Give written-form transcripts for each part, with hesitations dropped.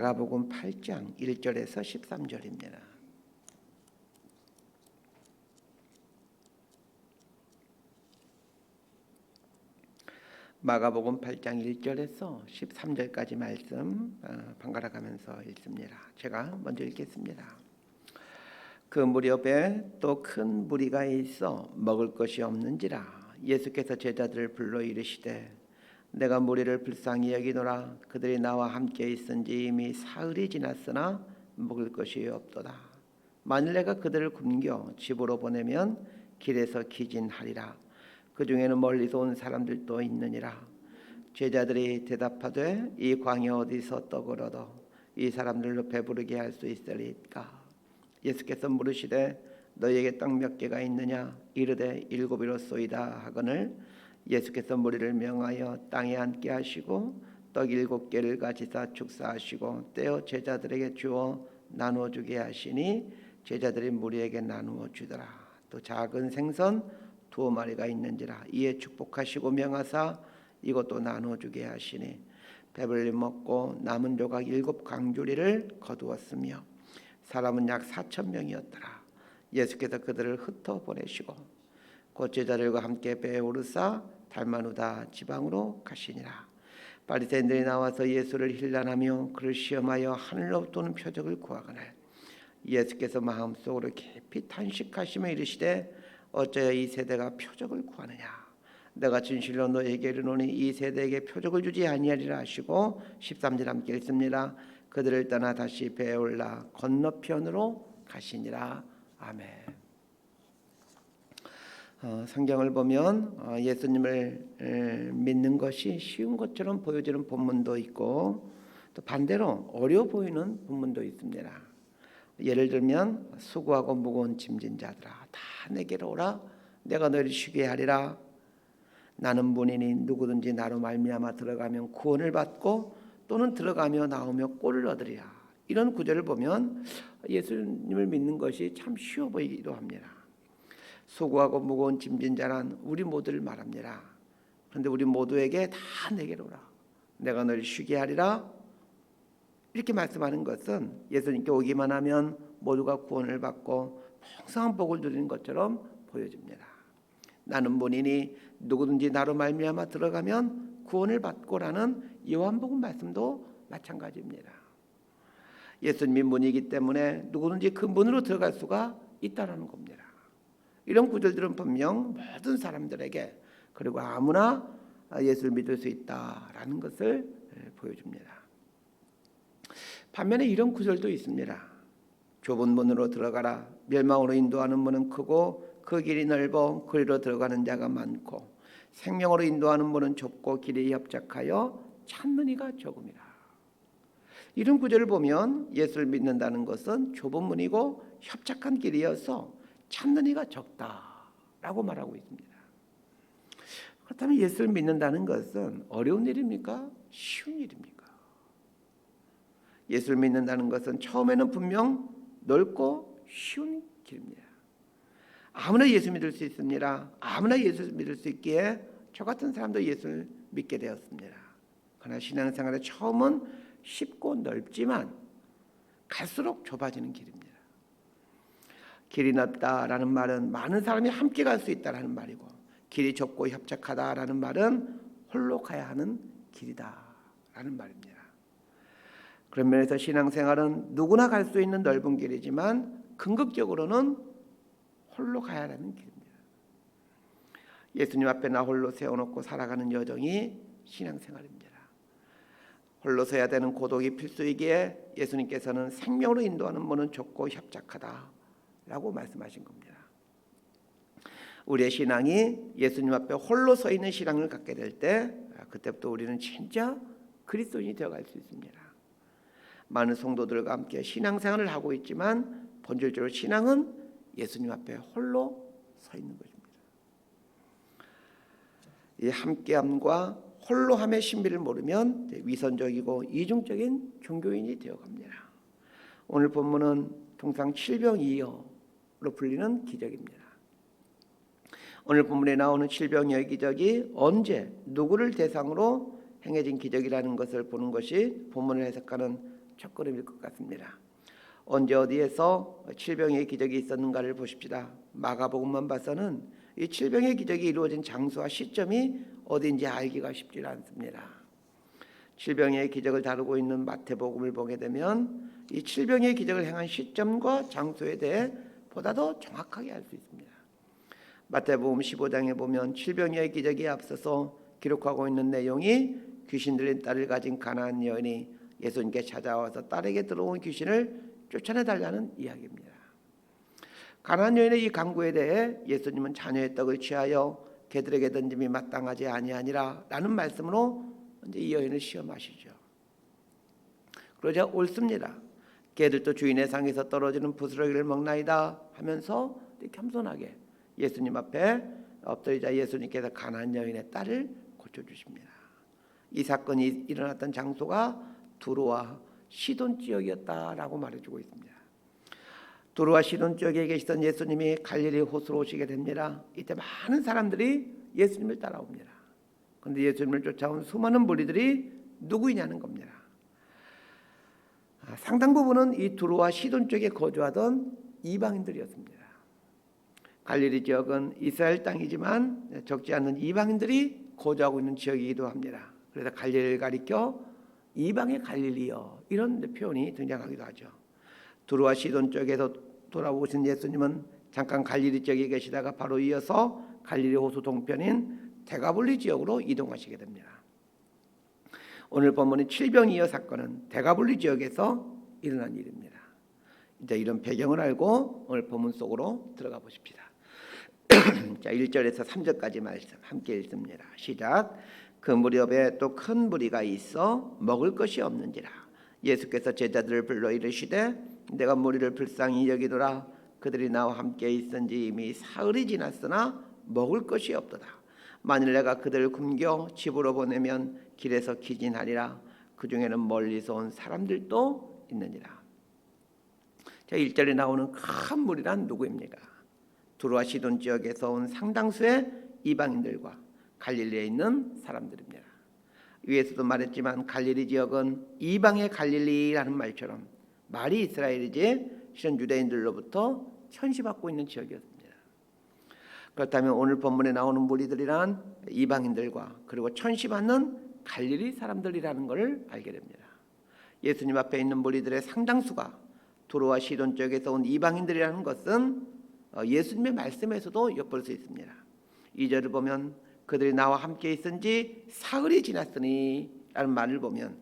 마가복음 8장 1절에서 13절입니다. 마가복음 8장 1절에서 13절까지 말씀 번갈아 가면서 읽습니다. 제가 먼저 읽겠습니다. 그 무렵에 또 큰 무리가 있어 먹을 것이 없는지라 예수께서 제자들을 불러 이르시되 내가 무리를 불쌍히 여기노라. 그들이 나와 함께 있은지 이미 사흘이 지났으나 먹을 것이 없도다. 만일 내가 그들을 굶겨 집으로 보내면 길에서 기진하리라. 그 중에는 멀리서 온 사람들도 있느니라. 제자들이 대답하되 이 광야 어디서 떡을 얻어 이 사람들로 배부르게 할 수 있으리까? 예수께서 물으시되 너희에게 떡 몇 개가 있느냐? 이르되 7이로소이다 하거늘 예수께서 무리를 명하여 땅에 앉게 하시고 떡 7개를 가지사 축사하시고 떼어 제자들에게 주어 나누어 주게 하시니 제자들이 무리에게 나누어 주더라. 또 작은 생선 2마리가 있는지라. 이에 축복하시고 명하사 이것도 나누어 주게 하시니 배불리 먹고 남은 조각 7강주리를 거두었으며 사람은 약 4,000명이었더라. 예수께서 그들을 흩어 보내시고 곧 제자들과 함께 배에 오르사 달마누다 지방으로 가시니라. 바리새인들이 나와서 예수를 힐난하며 그를 시험하여 하늘로부터 오는 표적을 구하거늘 예수께서 마음속으로 깊이 탄식하시며 이르시되 어찌하여 이 세대가 표적을 구하느냐? 내가 진실로 너에게 이르노니 이 세대에게 표적을 주지 아니하리라 하시고 13절 함께 읽습니다. 그들을 떠나 다시 배에 올라 건너편으로 가시니라. 아멘. 성경을 보면 예수님을 믿는 것이 쉬운 것처럼 보여지는 본문도 있고 또 반대로 어려워 보이는 본문도 있습니다. 예를 들면 수고하고 무거운 짐진 자들아 다 내게로 오라. 내가 너희를 쉬게 하리라. 나는 문이니 누구든지 나로 말미암아 들어가면 구원을 받고 또는 들어가며 나오며 꼴을 얻으리라. 이런 구절을 보면 예수님을 믿는 것이 참 쉬워 보이기도 합니다. 수고하고 무거운 짐진 자란 우리 모두를 말합니다. 그런데 우리 모두에게 다 내게로 오라. 내가 너를 쉬게 하리라. 이렇게 말씀하는 것은 예수님께 오기만 하면 모두가 구원을 받고 풍성한 복을 누리는 것처럼 보여집니다. 나는 문이니 누구든지 나로 말미암아 들어가면 구원을 받고라는 요한복음 말씀도 마찬가지입니다. 예수님이 문이기 때문에 누구든지 그 문으로 들어갈 수가 있다는 겁니다. 이런 구절들은 분명 모든 사람들에게 그리고 아무나 예수를 믿을 수 있다라는 것을 보여줍니다. 반면에 이런 구절도 있습니다. 좁은 문으로 들어가라. 멸망으로 인도하는 문은 크고 그 길이 넓어 그리로 들어가는 자가 많고 생명으로 인도하는 문은 좁고 길이 협착하여 찾는 이가 적음이라. 이런 구절을 보면 예수를 믿는다는 것은 좁은 문이고 협착한 길이어서 찾는 이가 적다라고 말하고 있습니다. 그렇다면 예수를 믿는다는 것은 어려운 일입니까? 쉬운 일입니까? 예수를 믿는다는 것은 처음에는 분명 넓고 쉬운 길입니다. 아무나 예수 믿을 수 있습니다. 아무나 예수 믿을 수 있기에 저 같은 사람도 예수를 믿게 되었습니다. 그러나 신앙생활의 처음은 쉽고 넓지만 갈수록 좁아지는 길입니다. 길이 넓다라는 말은 많은 사람이 함께 갈 수 있다라는 말이고 길이 좁고 협착하다라는 말은 홀로 가야 하는 길이다라는 말입니다. 그런 면에서 신앙생활은 누구나 갈 수 있는 넓은 길이지만 궁극적으로는 홀로 가야 하는 길입니다. 예수님 앞에 나 홀로 세워놓고 살아가는 여정이 신앙생활입니다. 홀로 서야 되는 고독이 필수이기에 예수님께서는 생명으로 인도하는 문은 좁고 협착하다라고 말씀하신 겁니다. 우리의 신앙이 예수님 앞에 홀로 서 있는 신앙을 갖게 될 때 그때부터 우리는 진짜 그리스도인이 되어갈 수 있습니다. 많은 성도들과 함께 신앙생활을 하고 있지만 본질적으로 신앙은 예수님 앞에 홀로 서 있는 것입니다. 이 함께함과 홀로함의 신비를 모르면 위선적이고 이중적인 종교인이 되어갑니다. 오늘 본문은 통상 칠병이어로 불리는 기적입니다. 오늘 본문에 나오는 칠병이어 기적이 언제 누구를 대상으로 행해진 기적이라는 것을 보는 것이 본문을 해석하는 첫걸음일 것 같습니다. 언제 어디에서 칠병의 기적이 있었는가를 보십시다. 마가복음만 봐서는 이 칠병의 기적이 이루어진 장소와 시점이 어디인지 알기가 쉽지 않습니다. 칠병의 기적을 다루고 있는 마태복음을 보게 되면 이 칠병의 기적을 행한 시점과 장소에 대해 보다 더 정확하게 알 수 있습니다. 마태복음 15장에 보면 칠병의 기적에 앞서서 기록하고 있는 내용이 귀신 들린 딸을 가진 가나안 여인이 예수님께 찾아와서 딸에게 들어온 귀신을 쫓아내달라는 이야기입니다. 가나안 여인의 이 간구에 대해 예수님은 자녀의 떡을 취하여 개들에게 던짐이 마땅하지 아니하니라 라는 말씀으로 이제 이 여인을 시험하시죠. 그러자 옳습니다. 개들도 주인의 상에서 떨어지는 부스러기를 먹나이다 하면서 겸손하게 예수님 앞에 엎드리자 예수님께서 가나안 여인의 딸을 고쳐주십니다. 이 사건이 일어났던 장소가 두로와 시돈 지역이었다라고 말해주고 있습니다. 두로와 시돈 지역에 계시던 예수님이 갈릴리 호수로 오시게 됩니다. 이때 많은 사람들이 예수님을 따라옵니다. 그런데 예수님을 쫓아온 수많은 무리들이 누구이냐는 겁니다. 상당 부분은 이 두로와 시돈 쪽에 거주하던 이방인들이었습니다. 갈릴리 지역은 이스라엘 땅이지만 적지 않은 이방인들이 거주하고 있는 지역이기도 합니다. 그래서 갈릴리를 가리켜 이방의 갈릴리여 이런 표현이 등장하기도 하죠. 두로와 시돈 쪽에서 돌아오신 예수님은 잠깐 갈릴리 지역에 계시다가 바로 이어서 갈릴리 호수 동편인 데가볼리 지역으로 이동하시게 됩니다. 오늘 본문의 칠병이어 사건은 데가볼리 지역에서 일어난 일입니다. 이제 이런 배경을 알고 오늘 본문 속으로 들어가 보십시다. 자, 1절에서 3절까지 말씀 함께 읽습니다. 시작. 그 무렵에 또 큰 무리가 있어 먹을 것이 없는지라 예수께서 제자들을 불러 이르시되 내가 무리를 불쌍히 여기노라 그들이 나와 함께 있은지 이미 사흘이 지났으나 먹을 것이 없도다. 만일 내가 그들을 굶겨 집으로 보내면 길에서 기진하리라. 그 중에는 멀리서 온 사람들도 있느니라. 자, 1절에 나오는 큰 무리란 누구입니까? 두로와 시돈 지역에서 온 상당수의 이방인들과 갈릴리에 있는 사람들입니다. 위에서도 말했지만 갈릴리 지역은 이방의 갈릴리라는 말처럼 말이 이스라엘이지 실은 유대인들로부터 천시받고 있는 지역이었습니다. 그렇다면 오늘 본문에 나오는 무리들이란 이방인들과 그리고 천시받는 갈릴리 사람들이라는 것을 알게 됩니다. 예수님 앞에 있는 무리들의 상당수가 두로와 시돈 지역에서 온 이방인들이라는 것은 예수님의 말씀에서도 엿볼 수 있습니다. 2절을 보면 그들이 나와 함께 있은지 사흘이 지났으니 라는 말을 보면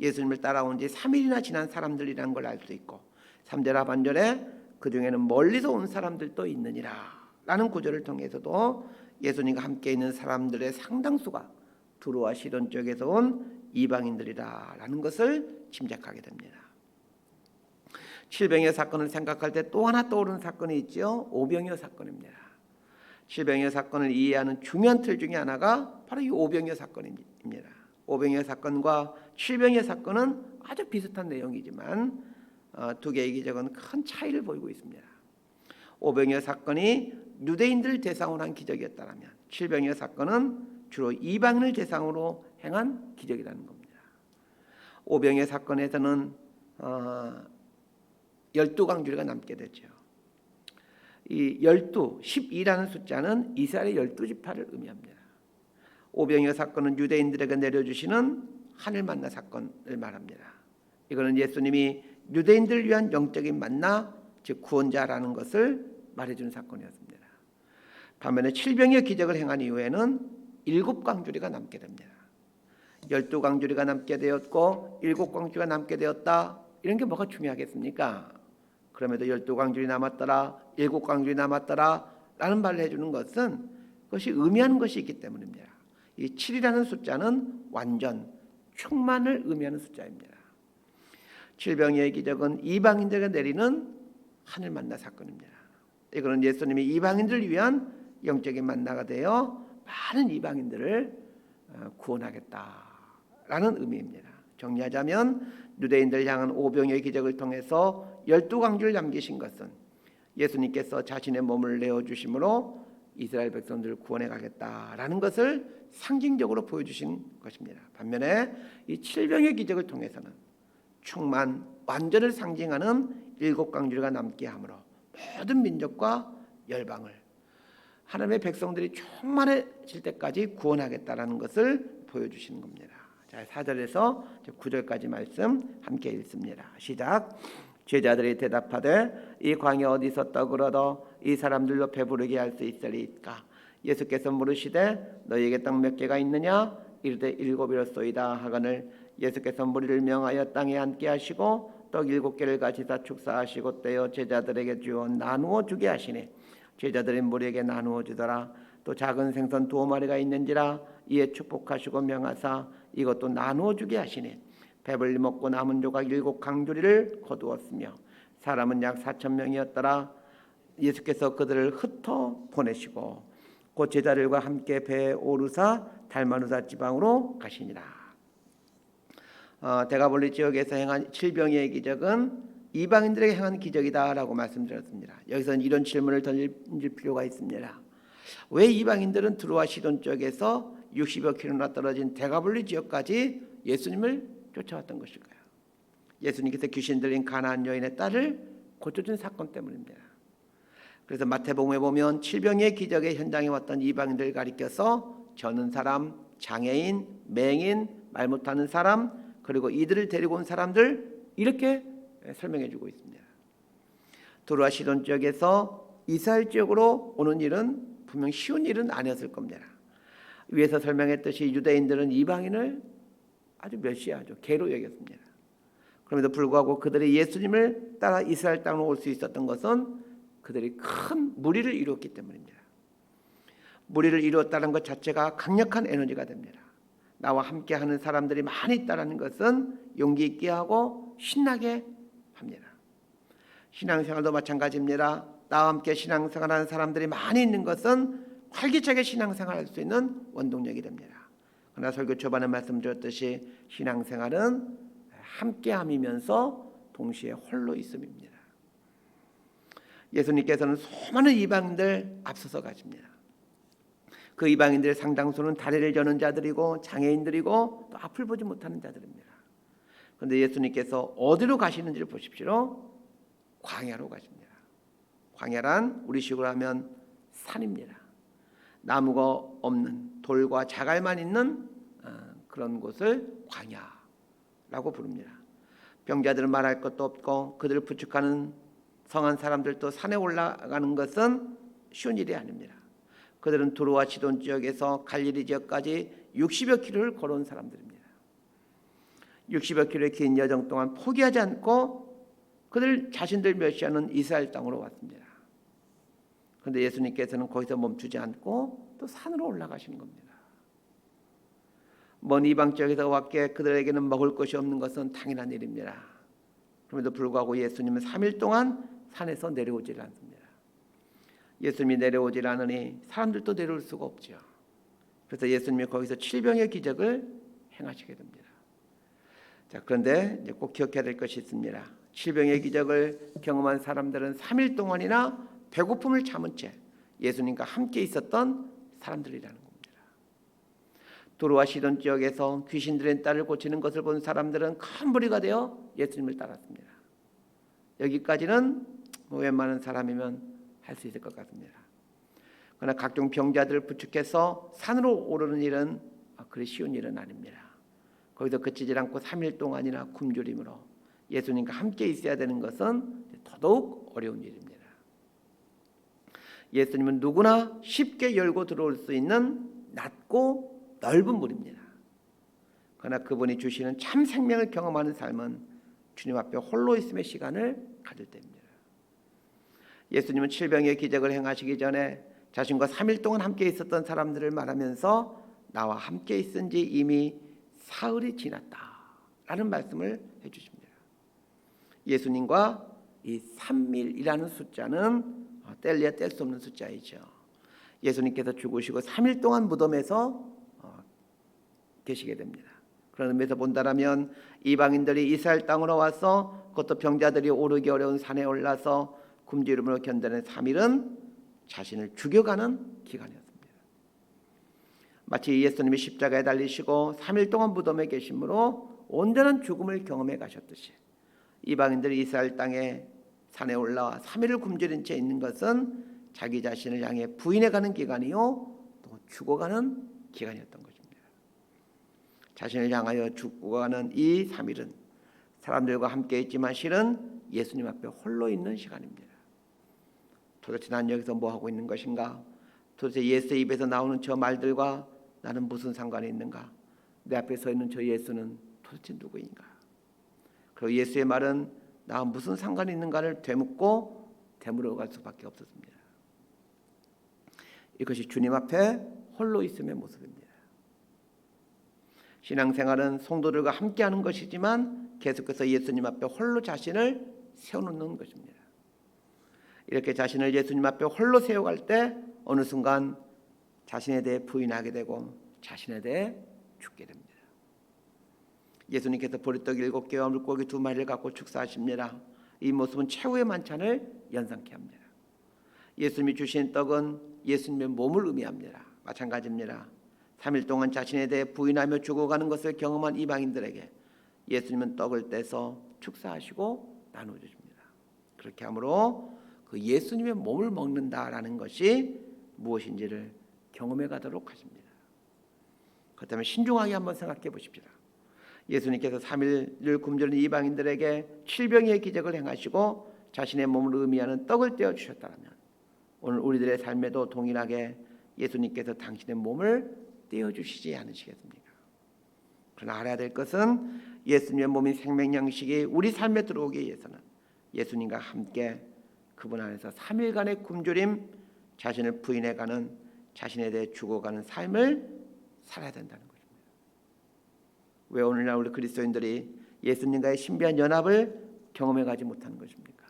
예수님을 따라온 지 3일이나 지난 사람들이라는 걸 알 수 있고 3절 하반절에 그 중에는 멀리서 온 사람들도 있느니라 라는 구절을 통해서도 예수님과 함께 있는 사람들의 상당수가 두로와 시돈 쪽에서 온 이방인들이라 라는 것을 짐작하게 됩니다. 칠병의 사건을 생각할 때 또 하나 떠오르는 사건이 있죠. 오병이어 사건입니다. 칠병이어 사건을 이해하는 중요한 틀 중에 하나가 바로 이 오병이어 사건입니다. 오병이어 사건과 칠병이어 사건은 아주 비슷한 내용이지만 두 개의 기적은 큰 차이를 보이고 있습니다. 오병이어 사건이 유대인들을 대상으로 한 기적이었다면 칠병이어 사건은 주로 이방인을 대상으로 행한 기적이라는 겁니다. 오병이어 사건에서는 12강주리가 남게 되죠. 이 12라는 숫자는 이스라엘의 12지파를 의미합니다. 오병이어 사건은 유대인들에게 내려주시는 하늘 만나 사건을 말합니다. 이거는 예수님이 유대인들을 위한 영적인 만나, 즉 구원자라는 것을 말해주는 사건이었습니다. 반면에 칠병의 기적을 행한 이후에는 7강주리가 남게 됩니다. 12강주리가 남게 되었고 7강주리가 남게 되었다. 이런 게 뭐가 중요하겠습니까? 그럼에도 12강주리 남았더라, 7강주리 남았더라 라는 말을 해주는 것은 그것이 의미하는 것이 있기 때문입니다. 이 7이라는 숫자는 완전, 충만을 의미하는 숫자입니다. 칠병이의 기적은 이방인들에게 내리는 하늘 만나 사건입니다. 이거는 예수님이 이방인들을 위한 영적인 만나가 되어 많은 이방인들을 구원하겠다라는 의미입니다. 정리하자면 유대인들을 향한 오병이어의 기적을 통해서 12강주를 남기신 것은 예수님께서 자신의 몸을 내어주심으로 이스라엘 백성들을 구원해 가겠다라는 것을 상징적으로 보여주신 것입니다. 반면에 이 칠병의 기적을 통해서는 충만, 완전을 상징하는 7강주리가 남게 하므로 모든 민족과 열방을 하나님의 백성들이 충만해질 때까지 구원하겠다라는 것을 보여주시는 겁니다. 자, 4절에서 9절까지 말씀 함께 읽습니다. 시작. 제자들이 대답하되 이 광야 어디서 떡을 얻어 이 사람들로 배부르게 할 수 있으리까? 예수께서 물으시되 너희에게 떡 몇 개가 있느냐? 이르되 7이었소이다 하거늘 예수께서 무리를 명하여 땅에 앉게 하시고 떡 7개를 가지사 축사하시고 떼어 제자들에게 주어 나누어 주게 하시니 제자들이 무리에게 나누어 주더라. 또 작은 생선 2마리가 있는지라 이에 축복하시고 명하사 이것도 나누어 주게 하시니 배불리 먹고 남은 조각 7강주리를 거두었으며 사람은 약 4,000명이었더라. 예수께서 그들을 흩어 보내시고 곧 제자들과 함께 배에 오르사 달마누다 지방으로 가시니라. 데가볼리 지역에서 행한 질병의 기적은 이방인들에게 행한 기적이다라고 말씀드렸습니다. 여기서는 이런 질문을 던질 필요가 있습니다. 왜 이방인들은 두로와 시돈 쪽에서 60여 킬로나 떨어진 데가볼리 지역까지 예수님을 쫓아왔던 것일까요? 예수님께서 귀신 들린 가나안 여인의 딸을 고쳐준 사건 때문입니다. 그래서 마태복음에 보면 질병의 기적의 현장에 왔던 이방인들을 가리켜서 저는 사람, 장애인, 맹인, 말 못하는 사람, 그리고 이들을 데리고 온 사람들 이렇게 설명해 주고 있습니다. 두로와 시돈 지역에서 이스라엘 지역으로 오는 일은 분명 쉬운 일은 아니었을 겁니다. 위에서 설명했듯이 유대인들은 이방인을 아주 멸시하죠. 개로 여겼습니다. 그럼에도 불구하고 그들이 예수님을 따라 이스라엘 땅으로 올 수 있었던 것은 그들이 큰 무리를 이루었기 때문입니다. 무리를 이루었다는 것 자체가 강력한 에너지가 됩니다. 나와 함께하는 사람들이 많이 있다는 것은 용기 있게 하고 신나게 합니다. 신앙생활도 마찬가지입니다. 나와 함께 신앙생활하는 사람들이 많이 있는 것은 활기차게 신앙생활할 수 있는 원동력이 됩니다. 그러나 설교 초반에 말씀드렸듯이 신앙생활은 함께함이면서 동시에 홀로 있음입니다. 예수님께서는 수많은 이방인들 앞서서 가십니다. 그 이방인들의 상당수는 다리를 저는 자들이고 장애인들이고 또 앞을 보지 못하는 자들입니다. 그런데 예수님께서 어디로 가시는지를 보십시오. 광야로 가십니다. 광야란 우리식으로 하면 산입니다. 나무가 없는 돌과 자갈만 있는 그런 곳을 광야라고 부릅니다. 병자들은 말할 것도 없고 그들을 부축하는 성한 사람들도 산에 올라가는 것은 쉬운 일이 아닙니다. 그들은 두로와 시돈 지역에서 갈릴리 지역까지 60여 킬로를 걸어온 사람들입니다. 60여 킬로의 긴 여정 동안 포기하지 않고 그들 자신들 멸시하는 이스라엘 땅으로 왔습니다. 그런데 예수님께서는 거기서 멈추지 않고 또 산으로 올라가시는 겁니다. 먼 이방 지역에서 왔기에 그들에게는 먹을 것이 없는 것은 당연한 일입니다. 그럼에도 불구하고 예수님은 3일 동안 산에서 내려오질 않습니다. 예수님이 내려오질 않으니 사람들도 내려올 수가 없죠. 그래서 예수님이 거기서 질병의 기적을 행하시게 됩니다. 자, 그런데 이제 꼭 기억해야 될 것이 있습니다. 질병의 기적을 경험한 사람들은 3일 동안이나 배고픔을 참은 채 예수님과 함께 있었던 사람들이라는 겁니다. 두로와 시돈 지역에서 귀신 들린 딸을 고치는 것을 본 사람들은 큰 무리가 되어 예수님을 따랐습니다. 여기까지는 웬만한 사람이면 할 수 있을 것 같습니다. 그러나 각종 병자들을 부축해서 산으로 오르는 일은 그리 쉬운 일은 아닙니다. 거기서 그치지 않고 3일 동안이나 굶주림으로 예수님과 함께 있어야 되는 것은 더더욱 어려운 일입니다. 예수님은 누구나 쉽게 열고 들어올 수 있는 낮고 넓은 물입니다. 그러나 그분이 주시는 참 생명을 경험하는 삶은 주님 앞에 홀로 있음의 시간을 가질 때입니다. 예수님은 질병의 기적을 행하시기 전에 자신과 3일 동안 함께 있었던 사람들을 말하면서 나와 함께 있은 지 이미 사흘이 지났다라는 말씀을 해주십니다. 예수님과 이 3일이라는 숫자는 뗄래야 뗄 수 없는 숫자이죠. 예수님께서 죽으시고 3일 동안 무덤에서 계시게 됩니다. 그런 의미에서 본다라면 이방인들이 이스라엘 땅으로 와서 그것도 병자들이 오르기 어려운 산에 올라서 굶주림으로 견뎌낸 3일은 자신을 죽여가는 기간이었습니다. 마치 예수님이 십자가에 달리시고 3일 동안 무덤에 계심으로 온전한 죽음을 경험해 가셨듯이 이방인들이 이스라엘 땅에 산에 올라와 3일을 굶주린 채 있는 것은 자기 자신을 향해 부인해가는 기간이요 또 죽어가는 기간이었던 것입니다. 자신을 향하여 죽어가는 이 3일은 사람들과 함께 있지만 실은 예수님 앞에 홀로 있는 시간입니다. 도대체 난 여기서 뭐 하고 있는 것인가? 도대체 예수의 입에서 나오는 저 말들과 나는 무슨 상관이 있는가? 내 앞에 서 있는 저 예수는 도대체 누구인가? 그리고 예수의 말은 나와 무슨 상관이 있는가를 되묻고 되물어갈 수밖에 없었습니다. 이것이 주님 앞에 홀로 있음의 모습입니다. 신앙생활은 성도들과 함께하는 것이지만 계속해서 예수님 앞에 홀로 자신을 세워놓는 것입니다. 이렇게 자신을 예수님 앞에 홀로 세워갈 때 어느 순간 자신에 대해 부인하게 되고 자신에 대해 죽게 됩니다. 예수님께서 보리떡 7개와 물고기 2마리를 갖고 축사하십니다. 이 모습은 최후의 만찬을 연상케 합니다. 예수님이 주신 떡은 예수님의 몸을 의미합니다. 마찬가지입니다. 3일 동안 자신에 대해 부인하며 죽어가는 것을 경험한 이방인들에게 예수님은 떡을 떼서 축사하시고 나누어 주십니다. 그렇게 함으로 그 예수님의 몸을 먹는다라는 것이 무엇인지를 경험해 가도록 하십니다. 그렇다면 신중하게 한번 생각해 보십시다. 예수님께서 3일을 굶주린 이방인들에게 7병의 기적을 행하시고 자신의 몸을 의미하는 떡을 떼어 주셨다면 오늘 우리들의 삶에도 동일하게 예수님께서 당신의 몸을 떼어 주시지 않으시겠습니까? 그러나 알아야 될 것은 예수님의 몸인 생명양식이 우리 삶에 들어오기 위해서는 예수님과 함께 그분 안에서 3일간의 굶주림, 자신을 부인해가는, 자신에 대해 죽어가는 삶을 살아야 된다는 것입니다. 왜 오늘날 우리 그리스도인들이 예수님과의 신비한 연합을 경험해가지 못하는 것입니까?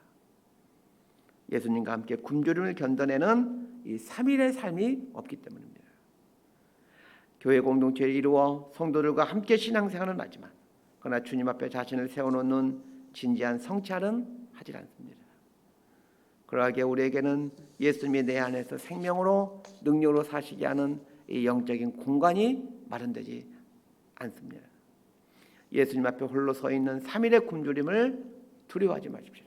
예수님과 함께 굶주림을 견뎌내는 이 3일의 삶이 없기 때문입니다. 교회 공동체를 이루어 성도들과 함께 신앙생활은 하지만 그러나 주님 앞에 자신을 세워놓는 진지한 성찰은 하지 않습니다. 그러하기에 우리에게는 예수님이 내 안에서 생명으로 능력으로 사시게 하는 이 영적인 공간이 마련되지 않습니다. 예수님 앞에 홀로 서 있는 3일의 굶주림을 두려워하지 마십시오.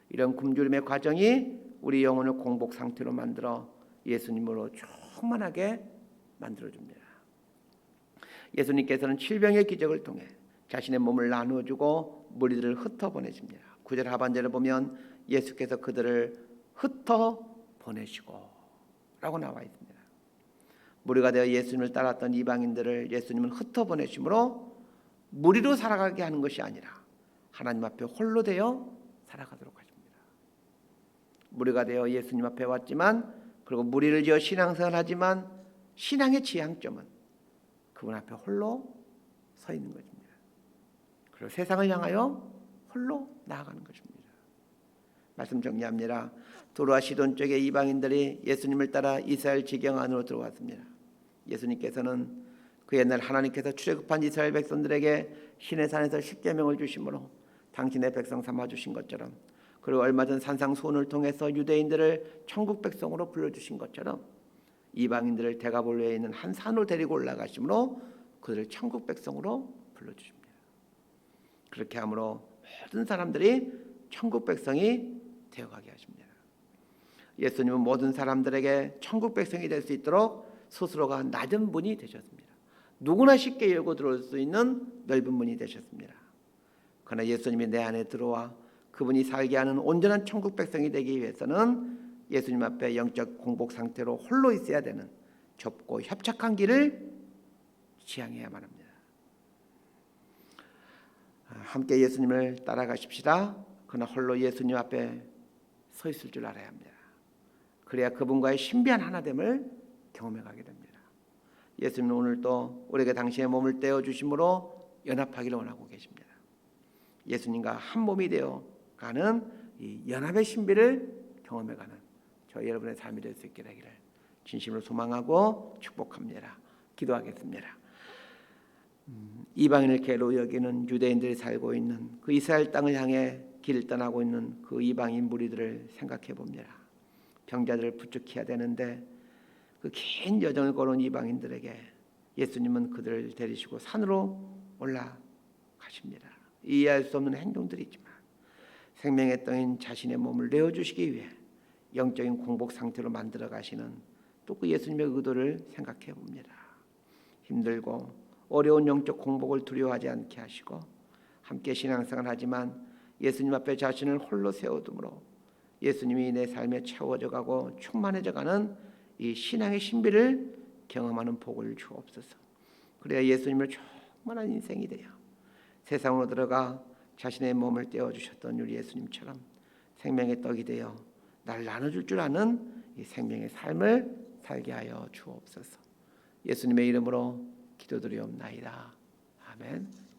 이런 굶주림의 과정이 우리 영혼을 공복 상태로 만들어 예수님으로 충만하게 만들어줍니다. 예수님께서는 7병의 기적을 통해 자신의 몸을 나누어주고 무리들을 흩어보내십니다. 9절 하반절을 보면 예수께서 그들을 흩어보내시고 라고 나와 있습니다. 무리가 되어 예수님을 따랐던 이방인들을 예수님은 흩어보내심으로 무리로 살아가게 하는 것이 아니라 하나님 앞에 홀로 되어 살아가도록 하십니다. 무리가 되어 예수님 앞에 왔지만 그리고 무리를 지어 신앙생활을 하지만 신앙의 지향점은 그분 앞에 홀로 서 있는 것입니다. 그리고 세상을 향하여 홀로 나아가는 것입니다. 말씀 정리합니다. 두로와 시돈 쪽의 이방인들이 예수님을 따라 이스라엘 지경 안으로 들어왔습니다. 예수님께서는 그 옛날 하나님께서 출애굽한 이스라엘 백성들에게 시내산에서 십계명을 주심으로 당신의 백성 삼아 주신 것처럼 그리고 얼마 전 산상수훈을 통해서 유대인들을 천국 백성으로 불러주신 것처럼 이방인들을 대가볼로에 있는 한 산으로 데리고 올라가심으로 그들을 천국 백성으로 불러주십니다. 그렇게 함으로 모든 사람들이 천국 백성이 되어가게 하십니다. 예수님은 모든 사람들에게 천국 백성이 될 수 있도록 스스로가 낮은 분이 되셨습니다. 누구나 쉽게 열고 들어올 수 있는 넓은 문이 되셨습니다. 그러나 예수님이 내 안에 들어와 그분이 살게 하는 온전한 천국 백성이 되기 위해서는 예수님 앞에 영적 공복 상태로 홀로 있어야 되는 좁고 협착한 길을 지향해야만 합니다. 함께 예수님을 따라가십시다. 그러나 홀로 예수님 앞에 서 있을 줄 알아야 합니다. 그래야 그분과의 신비한 하나됨을 경험해 가게 됩니다. 예수님은 오늘도 우리에게 당신의 몸을 떼어 주심으로 연합하기를 원하고 계십니다. 예수님과 한 몸이 되어 가는 이 연합의 신비를 경험해 가는 저희 여러분의 삶이 될 수 있게 되기를 진심으로 소망하고 축복합니다. 기도하겠습니다. 이방인을 괴로 여기는 유대인들이 살고 있는 그 이스라엘 땅을 향해 길을 떠나고 있는 그 이방인 무리들을 생각해 봅니다. 병자들을 부축해야 되는데 그 긴 여정을 걸은 이방인들에게 예수님은 그들을 데리시고 산으로 올라 가십니다. 이해할 수 없는 행동들이지만 생명의 떡인 자신의 몸을 내어주시기 위해 영적인 공복 상태로 만들어 가시는 또 그 예수님의 의도를 생각해 봅니다. 힘들고 어려운 영적 공복을 두려워하지 않게 하시고 함께 신앙생활을 하지만 예수님 앞에 자신을 홀로 세워둠으로 예수님이 내 삶에 채워져 가고 충만해져 가는 이 신앙의 신비를 경험하는 복을 주옵소서. 그래야 예수님을 충만한 인생이 되어 세상으로 들어가 자신의 몸을 떼어주셨던 우리 예수님처럼 생명의 떡이 되어 날 나눠줄 줄 아는 이 생명의 삶을 살게 하여 주옵소서. 예수님의 이름으로 기도드리옵나이다. 아멘.